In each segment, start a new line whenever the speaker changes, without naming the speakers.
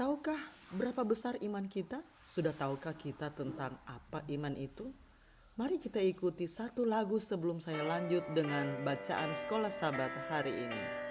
Tahukah berapa besar iman kita? Sudah tahukah kita tentang apa iman itu? Mari kita ikuti satu lagu sebelum saya lanjut dengan bacaan Sekolah Sabat hari ini.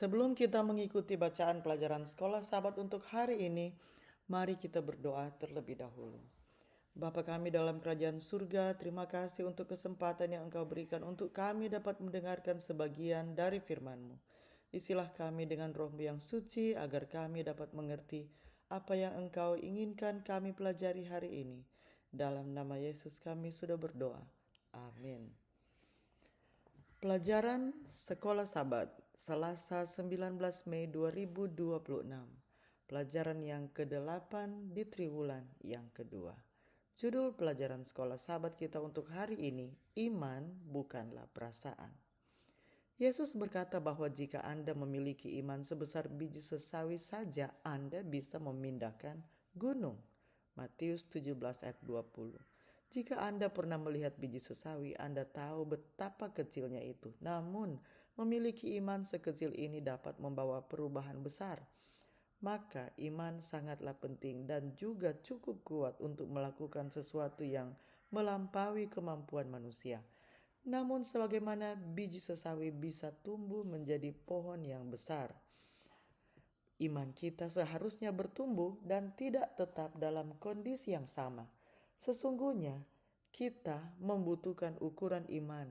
Sebelum kita mengikuti bacaan pelajaran Sekolah Sabat untuk hari ini, mari kita berdoa terlebih dahulu. Bapa kami dalam kerajaan surga, terima kasih untuk kesempatan yang Engkau berikan untuk kami dapat mendengarkan sebagian dari firman-Mu. Isilah kami dengan roh yang suci agar kami dapat mengerti apa yang Engkau inginkan kami pelajari hari ini. Dalam nama Yesus kami sudah berdoa. Amin. Pelajaran Sekolah Sabat, Selasa 19 Mei 2026. Pelajaran yang ke-8 di triwulan yang kedua. Judul pelajaran Sekolah Sabat kita untuk hari ini, Iman bukanlah perasaan. Yesus berkata bahwa jika Anda memiliki iman sebesar biji sesawi saja, Anda bisa memindahkan gunung. Matius 17 ayat 20. Jika Anda pernah melihat biji sesawi, Anda tahu betapa kecilnya itu. Namun, memiliki iman sekecil ini dapat membawa perubahan besar. Maka iman sangatlah penting dan juga cukup kuat untuk melakukan sesuatu yang melampaui kemampuan manusia. Namun sebagaimana biji sesawi bisa tumbuh menjadi pohon yang besar, iman kita seharusnya bertumbuh dan tidak tetap dalam kondisi yang sama. Sesungguhnya kita membutuhkan ukuran iman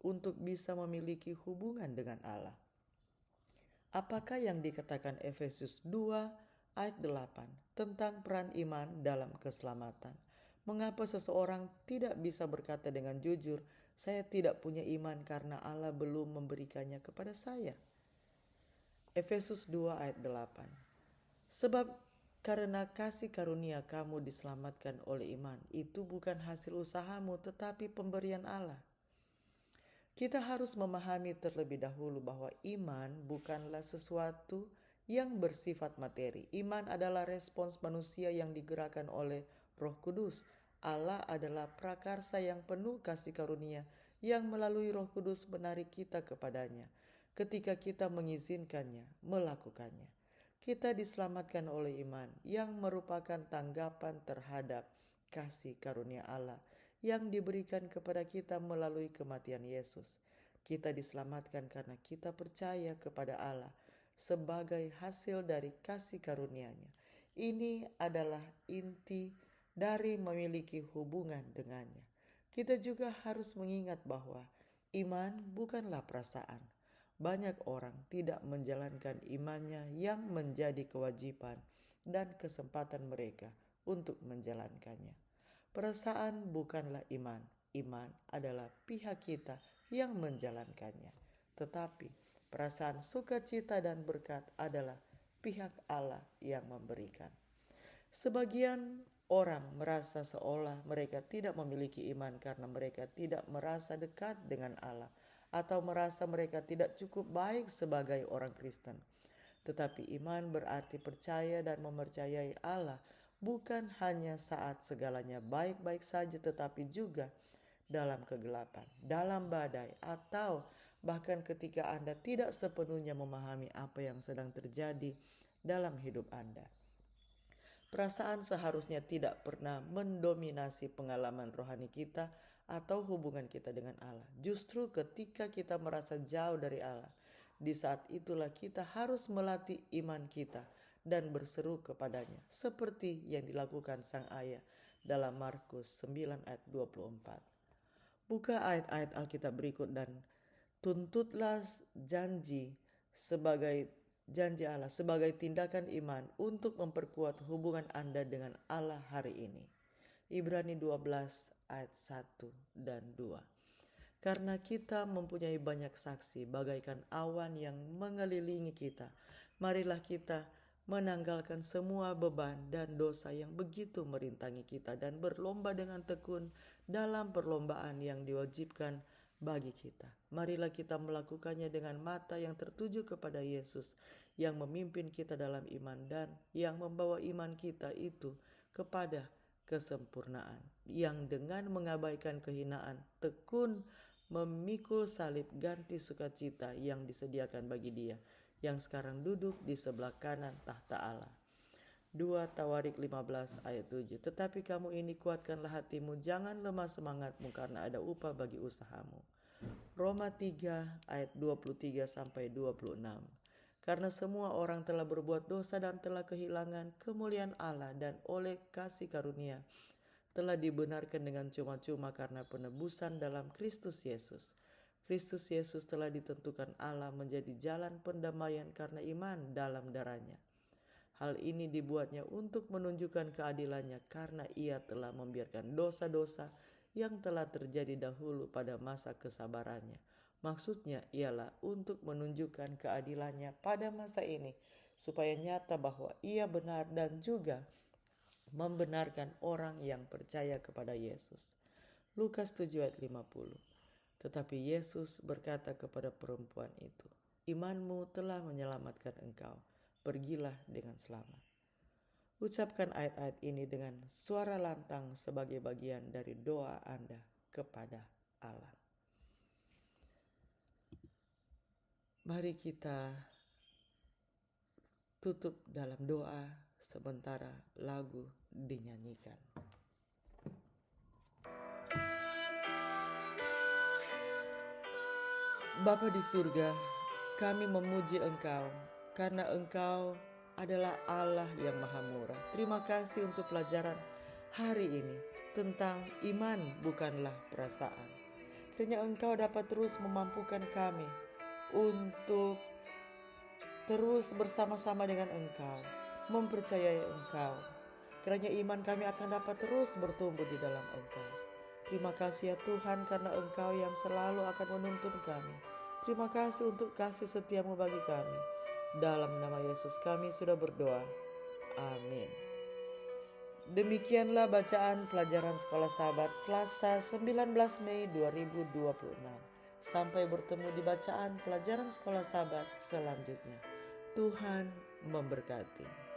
untuk bisa memiliki hubungan dengan Allah. Apakah yang dikatakan Efesus 2 ayat 8 tentang peran iman dalam keselamatan? Mengapa seseorang tidak bisa berkata dengan jujur, saya tidak punya iman karena Allah belum memberikannya kepada saya? Efesus 2 ayat 8. Sebab karena kasih karunia kamu diselamatkan oleh iman, itu bukan hasil usahamu tetapi pemberian Allah. Kita harus memahami terlebih dahulu bahwa iman bukanlah sesuatu yang bersifat materi. Iman adalah respons manusia yang digerakkan oleh Roh Kudus. Allah adalah prakarsa yang penuh kasih karunia yang melalui Roh Kudus menarik kita kepadanya. Ketika kita mengizinkannya, melakukannya, kita diselamatkan oleh iman yang merupakan tanggapan terhadap kasih karunia Allah yang diberikan kepada kita melalui kematian Yesus. Kita diselamatkan karena kita percaya kepada Allah sebagai hasil dari kasih karunia-Nya. Ini adalah inti dari memiliki hubungan dengannya. Kita juga harus mengingat bahwa iman bukanlah perasaan. Banyak orang tidak menjalankan imannya yang menjadi kewajiban dan kesempatan mereka untuk menjalankannya. Perasaan bukanlah iman. Iman adalah pihak kita yang menjalankannya. Tetapi perasaan sukacita dan berkat adalah pihak Allah yang memberikan. Sebagian orang merasa seolah mereka tidak memiliki iman karena mereka tidak merasa dekat dengan Allah atau merasa mereka tidak cukup baik sebagai orang Kristen. Tetapi iman berarti percaya dan mempercayai Allah bukan hanya saat segalanya baik-baik saja, tetapi juga dalam kegelapan, dalam badai, atau bahkan ketika Anda tidak sepenuhnya memahami apa yang sedang terjadi dalam hidup Anda. Perasaan seharusnya tidak pernah mendominasi pengalaman rohani kita atau hubungan kita dengan Allah. Justru ketika kita merasa jauh dari Allah, Di saat itulah kita harus melatih iman kita dan berseru kepadanya seperti yang dilakukan sang ayah dalam Markus 9 ayat 24. Buka ayat-ayat Alkitab berikut dan tuntutlah janji Allah sebagai tindakan iman untuk memperkuat hubungan Anda dengan Allah hari ini. Ibrani 12 ayat 1 dan 2. Karena kita mempunyai banyak saksi bagaikan awan yang mengelilingi kita, marilah kita menanggalkan semua beban dan dosa yang begitu merintangi kita dan berlomba dengan tekun dalam perlombaan yang diwajibkan bagi kita. Marilah kita melakukannya dengan mata yang tertuju kepada Yesus yang memimpin kita dalam iman dan yang membawa iman kita itu kepada kesempurnaan, yang dengan mengabaikan kehinaan tekun memikul salib ganti sukacita yang disediakan bagi Dia yang sekarang duduk di sebelah kanan tahta Allah. 2 Tawarik 15 ayat 7. Tetapi kamu ini kuatkanlah hatimu, jangan lemah semangatmu karena ada upah bagi usahamu. Roma 3 ayat 23 sampai 26. Karena semua orang telah berbuat dosa dan telah kehilangan kemuliaan Allah dan oleh kasih karunia telah dibenarkan dengan cuma-cuma karena penebusan dalam Kristus Yesus. Kristus Yesus telah ditentukan Allah menjadi jalan pendamaian karena iman dalam darahnya. Hal ini dibuatnya untuk menunjukkan keadilannya karena Ia telah membiarkan dosa-dosa yang telah terjadi dahulu pada masa kesabarannya. Maksudnya ialah untuk menunjukkan keadilannya pada masa ini, supaya nyata bahwa Ia benar dan juga membenarkan orang yang percaya kepada Yesus. Lukas 7 ayat 50. Tetapi Yesus berkata kepada perempuan itu, imanmu telah menyelamatkan engkau, pergilah dengan selamat. Ucapkan ayat-ayat ini dengan suara lantang sebagai bagian dari doa Anda kepada Allah. Mari kita tutup dalam doa sementara lagu dinyanyikan. Bapa di surga, kami memuji Engkau karena Engkau adalah Allah yang maha murah. Terima kasih untuk pelajaran hari ini tentang iman bukanlah perasaan. Kiranya Engkau dapat terus memampukan kami untuk terus bersama-sama dengan Engkau, mempercayai Engkau. Kiranya iman kami akan dapat terus bertumbuh di dalam Engkau. Terima kasih ya Tuhan karena Engkau yang selalu akan menuntun kami. Terima kasih untuk kasih setiamu bagi kami. Dalam nama Yesus kami sudah berdoa. Amin. Demikianlah bacaan pelajaran Sekolah Sahabat Selasa 19 Mei 2026. Sampai bertemu di bacaan pelajaran Sekolah Sahabat selanjutnya. Tuhan memberkati.